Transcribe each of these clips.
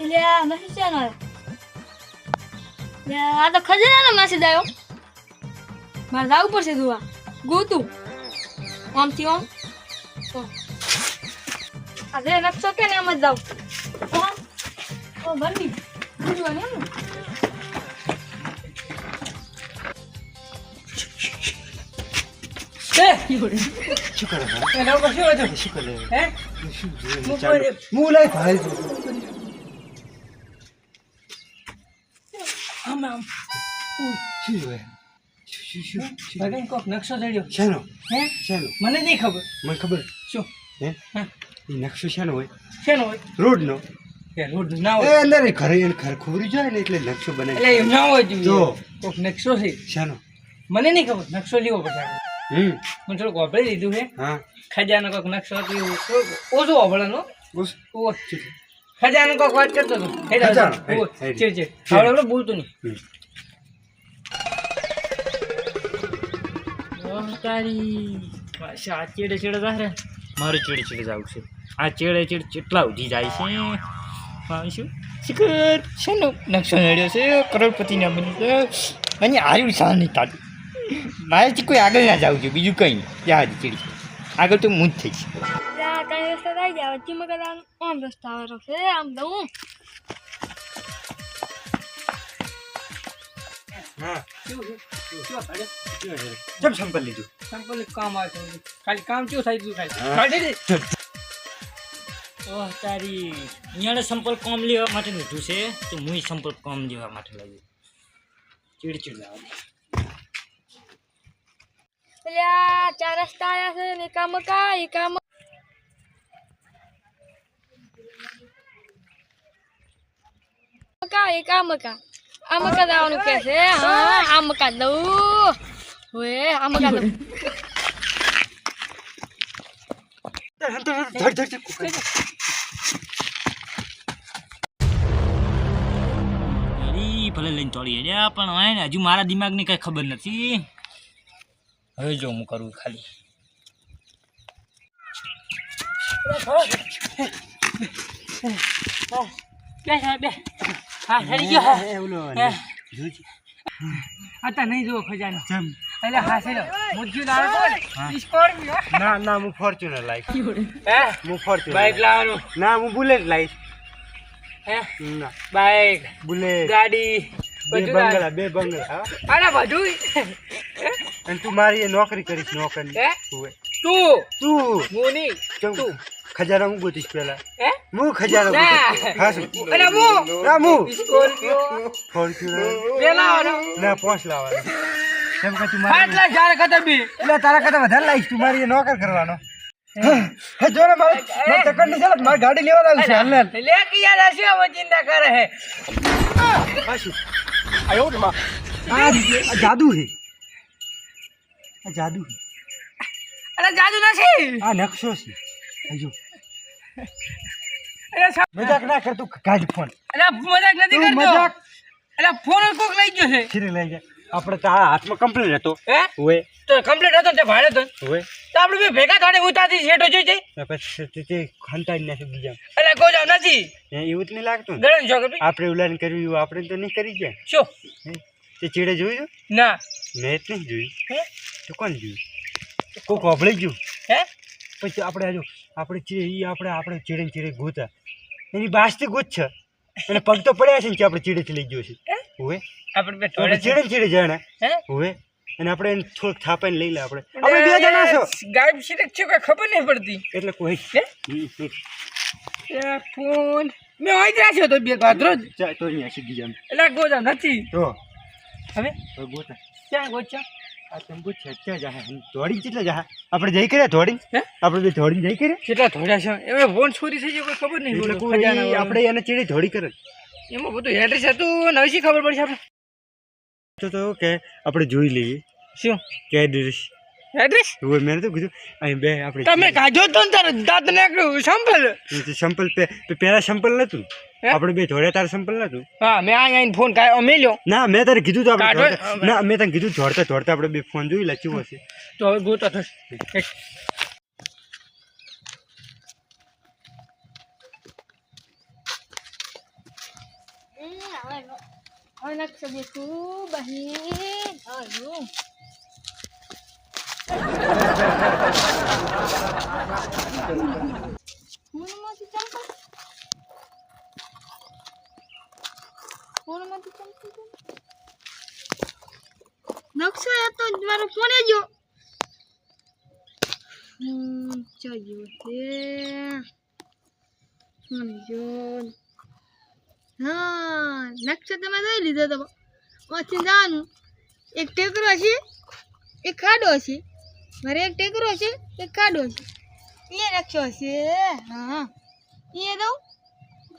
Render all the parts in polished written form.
એટલે આ મેસેજ છે ને આ તો ખજાનાનો મેસેજ આવ્યો. મારે જવું પડશે જોવા. ગોતું આમથી આમ આજે નકશો કે ને એમ જ જાઉં. ઓ બની બીજું એમ ને શું કરે એના ઉપર શું હતું? શું કરે હે હું લઈ ભાઈ આમ આમ શું હોય? ભગન કોક નકશો ચડ્યો. શેનો? હે શેનો? મને નહીં ખબર. મને ખબર. શું? હે એ નકશો શેનો હોય? શેનો હોય? રોડનો. કે રોડ ના હોય. એ અંદર ઘરે ઘર ખોરી જાય ને એટલે નકશો બનાવી. એટલે એમ ના હોય જો કોક નકશો છે. શેનો? મને નહીં ખબર. નકશો લેવો પડે. હું થોડુંક વાપરી લીધું છે. હા ખજાનો કોક નકશો હતો ઓછો વાપરવાનો. ખજાનો કોક વાત કરતો હતો. આપણે બોલતો નહીં. તારી આ ચેડે ચેડે જાય મારે ચેડે ચેડે જવું છે. આ ચેડે ચેડ કેટલા ઉધી જાય છે. શું શિખર શેનો નકશો નડ્યો છે? કરોડપતિના બની છે અને હાર્યું સાર નહીં તાતું. મારેથી કોઈ આગળ ના જવું છે બીજું કંઈ નહીં. ત્યાં જ ચેડી આગળ તો હું જ થઈશ. કઈ રસ્તા થઈ જાય ચીમકર આમ રસ્તા આવેલો છે આમ દઉં. હા ચમ સંપલ લીધું. સંપલ કામ આવે ખાલી કામ કેવું થાય તું ખાલી ઓહ તારી અહીંયા સંપર્ક કોમ લેવા માટે લીધું છે તો હું સંપર્ક કોમ લેવા માટે લાવ્યું. ચીડચીડ લાવે એટલે ચાર રસ્તા આવ્યા છે ને કામ કાય કામ કા એક આમ કા દાવાનું કે છે. હા આમ કા દઉં વે આમ કા દઉં. ભલે લઈને તોડી રહ્યા પણ હોય ને હજુ મારા દિમાગની કઈ ખબર નથી. હવે જો હું કરું ખાલી બે સાહેબ બે હા ચડી ગયો. હતા નહીં જુઓ ખજાનો એટલે હા ચડ્યો મુજ્જુ ના ના હું ફોર્ચ્યુનર લાવીશ. હે હું ફોર્ચ્યુનર બાઈક લાવવાનું. ના હું બુલેટ લાવીશ. હે ના બાઈક બુલેટ ગાડી બે બંગલા બે બંગલા. અરે બધું અને તું મારી એ નોકરી કરીશ નોકરી. હે તું તું હું નહીં તું ખજાના હું ગોતીશ પેલા. હે હું ખજાના ગોતીશ. હા શું? અરે હું ના હું સ્કોર્પિયો ફોર્ચ્યુનર બે લાવવાનો ના 5 લાવવાનો. કેમ કે તું પાંચ મારી લાખ જારે ખતમ બી એટલે તારા કરતા વધારે લાવીશ. તું મારી એ નોકર કરવાનો. હે જો ને મારી ચક્કર ની ચાલે મારી ગાડી લેવા આવી છે. હાલ લે કે યાર હશે હવે ચિંતા કરે હે પાછું આયો ને માં આ જાદુ છે. આ જાદુ છે. અરે જાદુ નથી આ નકશો છે. આજો અરે મજાક ના કર તું. કાઢ ફોન. અરે મજાક નથી તું કરતો મજાક અરે ફોન કોક લઈ ગયો છે ખીરે લઈ જા. આપણે તો આ હાથમાં કમ્પ્લીટ હતો. હે ઓએ તો કમ્પ્લીટ હતો તે ભાડે તો ઓએ તો આપણે બે ભેગા થાડે ઉતાથી શેઠો જોઈ જઈ પછી તે ખંતાઈ નાખ્યું બીજા. અરે ગોજામ નથી હે એવું જ નહીં લાગતું. ગળન છો કે આપણે ઉલાન કર્યું એવું આપણે તો નહીં કરી ગયા. શું તે ચીડે જોયું ના મેં જ નહીં જોયું. હે તો કોણ જોયું? કોક હોભળી ગયું. હે પછી આપણે આજો આપણે આપણે ચીડે ચીડે ગોતા એની બાસથી ગોત છે અને પગ તો પડ્યા છે ને કે આપણે ચીડેથી લઈ ગયો છે. હવે આપણે બે આપણે ચીડે ચીડે જાય હે હવે અને આપણે એને થોડુંક થાપાઈને લઈ લે. આપણે બે જણા છો ગાયબ સિલેક્ટ છે કોઈ ખબર નહીં પડતી એટલે કોઈ હે ફોન મેં હોય જ રાખ્યો તો બે ભાદરો જ ચાલ તો અહીંયા સીધી જામ એટલે ગોજામ નથી તો હવે ગોતા ક્યાં ગોચ્યા આ તંબુ છે ક્યાં જા દોડી કેટલા જા આપણે જઈ કર્યા દોડી હે આપણે બે દોડીને જઈ કર્યા કેટલા ધોળ્યા છે એમાં ફોન ચોરી થઈ ગયો કોઈ ખબર નહીં એટલે પડતી. કોઈ ખજાના આપણે એને ચીડી ધોડી કરે એમાં બધું એડ્રેસ હતું નવી ખબર પડશે આપણે તો કે આપણે જોઈ લઈએ શું કે એડ્રેસ એડ્રેસ મેં તો કીધું અહીં બે આપણે તમે કાઢો તો ને તારે દાંત ને સંભળ સંપલ પેલા સંપલ નતું આપણે બે ધોડ્યા તારે સંપલ નતું. હા મેં આઈને ફોન મેલ્યો ના મેં તારે કીધું તો આપણે કાઢો. ના મેં તને કીધું ધોડતા ધોડતા આપણે બે ફોન જોઈ લે કેવો હશે. તો હવે ગોતો થશે હવે નકશો દેખું બહેન હારું ફોનમાંથી ચંપલ નકશો એ તો મારો ફોન જો ચાલ્યો છે ફોન જો હા નકશો તમે જોઈ લીધો તો પછી જવાનું એક ટેકરો છે એક ખાડો છે મારે એક ટેકરો છે એક ખાડો છે એ નકશો છે હા એ દઉં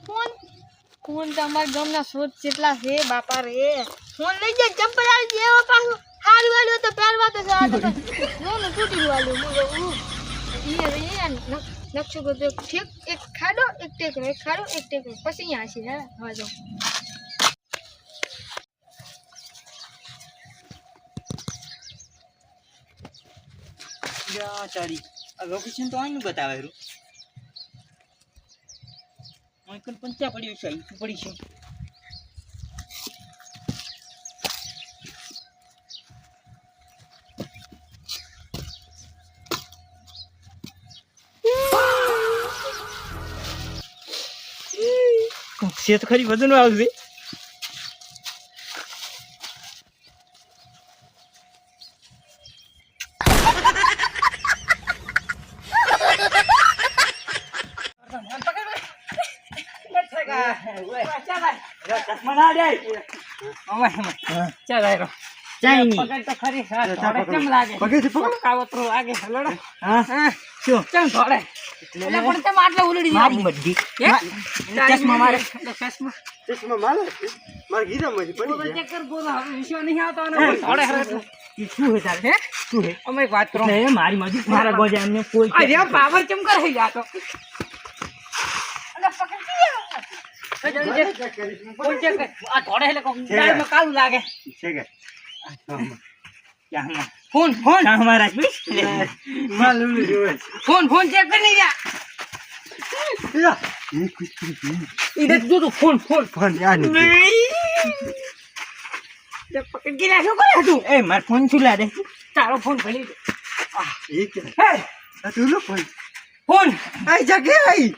ફોન ફોન તો અમારા ગામના શોધ જેટલા છે બાપા રે ફોન લઈ જાય ચંપલ આવી જેવો પાછું હાલ વાળ્યો તો પહેરવા તો જોનું તૂટી વાળ્યો નકશો બધો ઠીક એક ખાડો એક ટેકરો એક ખાડો એક ટેકરો પછી અહીંયા હશે હા હવે જો ચારી આ લોકેશન તો આનું બતાવે રૂ માઈકલ પંચા પડ્યું છે અહીં પડી છે છે તો ખરી વજન આવશે મારી મજી મારા ગોજા એમને કોઈ પાવર ચમકાર થઈ જાતો કાલું લાગે ફોન ફોન હમારા ફોન ફોન ચેક કરી જા ફોન ફોન ફોન પકડી નાખ્યો કરે તું એ માર ફોન છુલા દે તારો ફોન ભલી ફોન આઈ જગે આઈ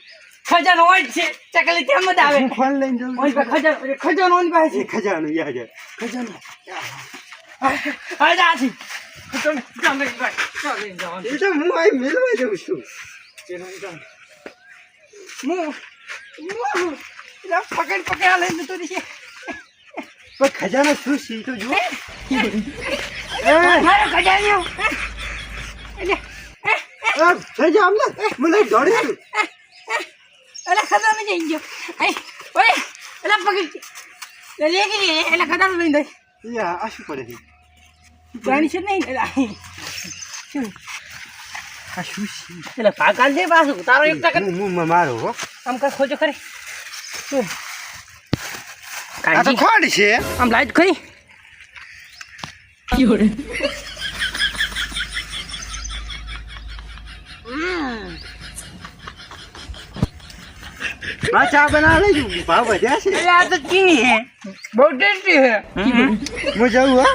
ખજાનો હોય છે ચકલી કેમ જ આવે ફોન લઈને જવું ઓય ખજાનો ઓન પાસે છે ખજાનો યા જા ખજાનો આ જા છે ખજાનો ચાલ લઈ જાવ એ તો હું આઈ મેલવા જઉં છું તેનો જાવ હું પકડ લઈને તો છે પણ ખજાનો શું છે તો જો મારો ખજાનો ખજાનો આમને મને દોડે એલા ખજાનો જઈ ગયો આય ઓય એલા પકડ લે કે એલા ખજાનો લઈ દે યા આ શું પડે છે પાણી છે નહીં એલા આ શું છે એલા પાકાલ દે પાછું તારો એક ટકા હું મારો હો આમ કા ખોજો ખરે શું આ તો ખોડ છે આમ લાઈટ ખરી યોરે चा बना ले भाव वजह से अरे तो चीनी है बहुत टेस्टी है मुझे हुआ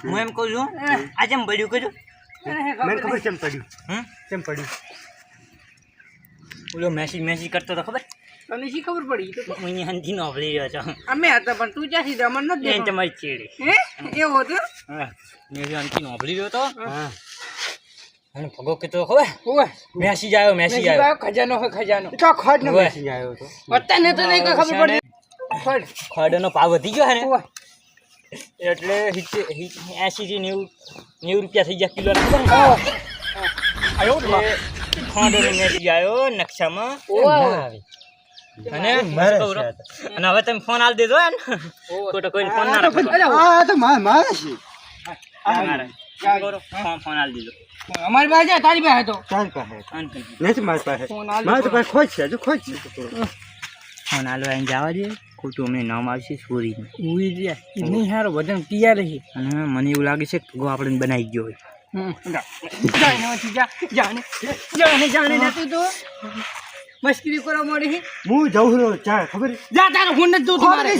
मैं एम कहूं आज हम बड़ियो करो मैं खबर चम पड़ी बोलो मैसेज करतो तो खबर तने सी खबर पड़ी तो मने हंधी नोबली રહ્યો છો અમે હતા પણ તું ક્યાંથી દમણ ન દે તમારી ચેડી હે એવો તો હા મે હંધી નોબલી રહ્યો તો હા અને ભગો કે તો ખબર ઓય મેસેજ આવ્યો ખજાનો હે ખજાનો તો ખોડ નો મેસેજ આવ્યો તો પત્તા ને તો નહીં કોઈ ખબર પડી ખોડનો ભાવ વધી ગયો હે ને એટલે 80 થી 90 રૂપિયા થઈ ગયા કિલો ના ખબર આયો તો ખોડનો મેસેજ આવ્યો નકશામાં ઓય અને હવે તમે ફોન આલ દેજો ને ખોટો કોઈ ફોન ના રાખો આ તો મારે છે ફોન આલ દીધો અમારી પાસે તારી પાસે તો તારી પાસે નથી મારી પાસે મારી તો પાસે ખોજ છે જો ખોજ છે ફોન આલવા આઈને જવા દે ખોટું અમને નામ આવશે સોરી ઉઈ રે નહીં હારો વજન પિયા રહી અને મને એવું લાગે છે કે આપણે બનાવી ગયો હોય જાને નથી જાને તું તો મસ્કરી કરવા મળી હું જઉં છું ચા ખબર જા તારો ફોન જ જોતો મારે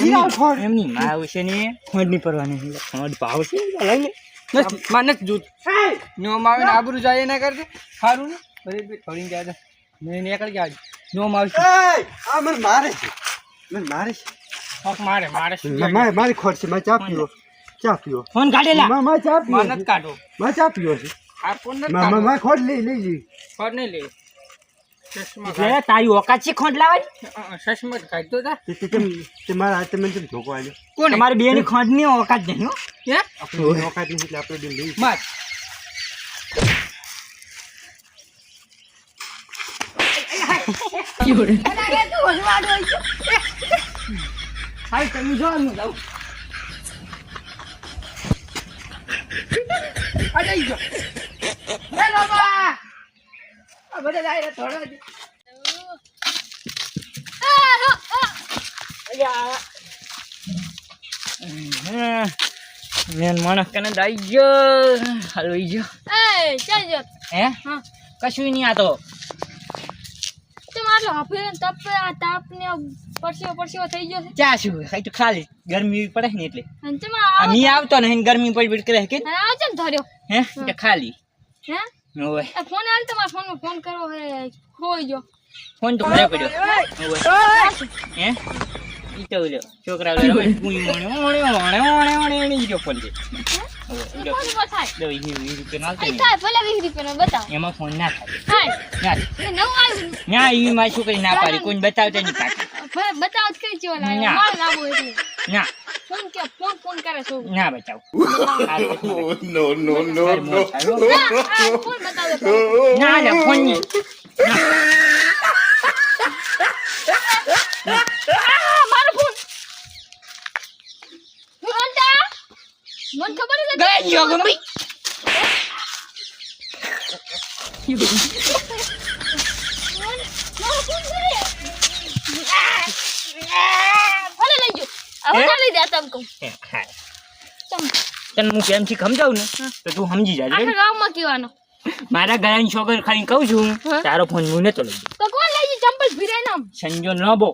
એમની માં આવશે ને ખોડ નહીં પરવાની ખોડ ભાવ છે લઈ લે નથી માર નથી જોતું નો માવે ને આબરૂ જાય એના કરજે સારું ને બરે બે થોડી જાય મેં નીકળ ગયા નો માવ આ મને મારે છે મારી ખોટ છે મેં ચા પીવો ફોન કાઢેલા માં ચા પીવો માનત કાઢો માં ચા પીવો છે આ ફોન નથી માં ખોટ લઈ ફોન નહીં લે ચશ્મા એટલે તારી ઓકાત છે ખોડ લાવવાની ચશ્મા કાઢતો તા તે મારા હાથે મને કેમ ધોકો આવ્યો કોને તમારી બેની ખોડ ની ઓકાત નહીં હો હે આપણે ઓકાત નથી એટલે આપણે બેન લઈ માર હાય તમે જો હું જાઉં આ જઈ જો એ બાબા આ બધા જાય થોડો જ મેન માણસ કને દાઈ ગયો હલવાઈ ગયો એ ચાલ જો હે હા કશું નહીં આ તો તમારો હાફે તપ આ તાપ ને પરસેવો થઈ ગયો છે ચા શું ખાઈ તો ખાલી ગરમી પડે ને એટલે અને તમારો મી આવતો ને ગરમી પડી કરે કે આવ છે ને ધર્યો હે એટલે ખાલી હે ઓય આ ફોન આલ તમારા ફોનમાં ફોન કરવો હે ખોઈ ગયો ફોન તો ઘરે પડ્યો ઓય હે ઈ તો લ્યો છોકરા લે કુઈ મોણે ઈ જો ફોન છે ઓય ફોન માં થાય દો ઈ રૂપિયા નાલ આ થાય ભલે 20 રૂપિયાનો બતાવ એમાં ફોન ના થાય થાય ના એ નવું આવ્યું ના ઈ માં છોકરી ના પાડી કોઈ બતાવતા નહીં કાકી બતાવ જ કઈ ચો લાવ્યો ના. માર લાવો એટલે ના ફોન કરે છો ના બતાવ no ફોન બતાવ દે ના ના ફોન નહીં મારો ફોન ફોનટા મન ખબર છે ગઈ જો ગમી મારો ફોન કરે ભલે લઈ જો હવે ના લઈ દે તમ કહું તને હું પ્રેમથી સમજાવું ને તો તું સમજી જાજે આખા ગામમાં કહેવાનો મારા ઘરની છોકરી ખાલી કહું છું હા. તારો ફોન હું નતો લઈ તો કોણ લઈ ગયું ચંપલ ભીરાય નામ સંજો ન બો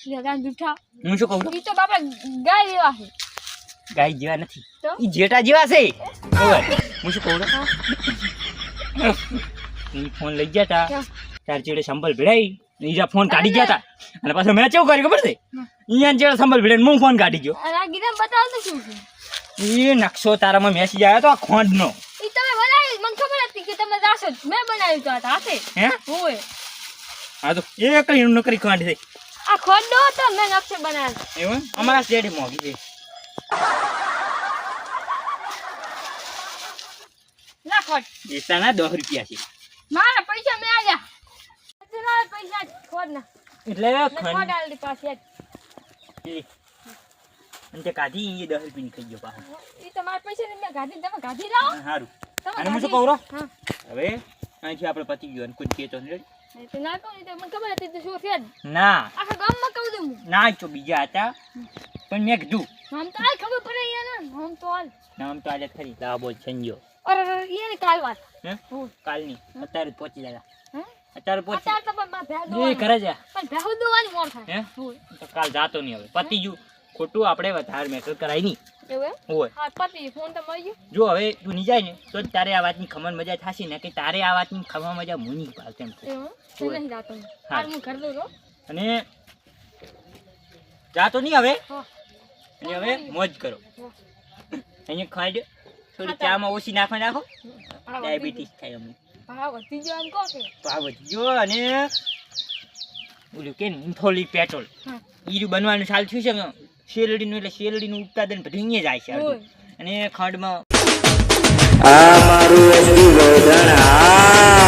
લેગાન જૂઠા હું શું કહું ઈ તો બાપા ગાય જેવા છે ગાય જેવા નથી તો ઈ જેઠા જેવા છે ઓય હું શું કહું ઈ ફોન લઈ ગયા તા ક્યાં? તાર ચેડે સંભળ ભીડાઈ ઈજા ફોન કાઢી ગયા તા અને પાછો મેં કેવું કર્યું ખબર છે ઈયા ચેડે સંભળ ભીડાઈ હું ફોન કાઢી ગયો અને આ ગીતા બતાવ તો શું છે ઈ નકશો તારામાં મેસેજ આવ્યો તો આ ખોંડનો ઈ તમે બનાવી મને ખબર હતી કે તમે જાશો જ. મેં બનાવ્યું તો આ હાથે હે હોય આ તો એક નોકરી ખોંડ છે આ ખોડો હતો મેં નકશો બનાવ્યો એવું અમારા સ્ટેડી મોગી છે ના ખોડ એતાના 10 રૂપિયા છે મારા પૈસા મેં આલ્યા અત્યારે પૈસા ખોડ ના એટલે મેં ખોડ ખંડ આલી પાસે અને તે કાઢી એ 10 રૂપિયાની ખાઈ ગયો પાછો ઈ તો મારા પૈસા મેં ગાધી તમે ગાધી લાવો સારું તમે અને હું શું ગાધી- કહું રો હા હવે અહીંથી આપણે પતી ગયો અને કોઈ કેતો નહીં એ તો ના કહું ઈ તો મને ખબર હતી તો શું છે જ. ના આખા ગામમાં કહું દઉં હું. ના તો બીજા હતા પણ મેં કીધું આમ તો હાલ ખબર પડે યાર આમ તો હાલ નામ તો આજે ખરી લાવો સંજો અરે યાર કાલ વાત હે હું કાલની અત્યારે જ પહોંચી જાય હે અત્યારે પહોંચી અત્યારે તો પણ મારે ભેળ એ દોવાની. ઘરે જા પણ ભેળ દોવાની મોર થાય હે હોય. તો કાલ જાતો નહીં હવે પતી ગયું ખોટું આપણે વધારે મેટર કરાય નહીં એવું એમ? હોય હા પતી ફોન તો મળી ગયો જો હવે તું નહીં જાય ને તો જ તારે આ વાતની ખબર મજા થશે ને કે તારે આ વાતની ખબર મજા હું નહીં પાડતો એમ કહું. એવું તો હોય. નહીં જાતો હું. હા. હાલ હું ઘર દઉં રહો. અને જાતો નહીં હવે હા. અને હવે મોજ કરો હા. અહીંયા ખાઈ દે થોડી હા, ચામાં ઓછી નાખવા નાખો હા, ડાયાબિટીસ થાય અમને હા વધી ગયો એમ કહો કે ભાવ વધી ગયો અને ઓલું કે ને ઇન્થોલી પેટ્રોલ હા. ઈરું બનવાનું ચાલુ થયું છે ને શેરડીનું એટલે શેરડીનું ઉત્પાદન બધું અહીંયા જાય છે હોય. અડધું. અને ખંડમાં આ મારું એસટી ગોધણ આ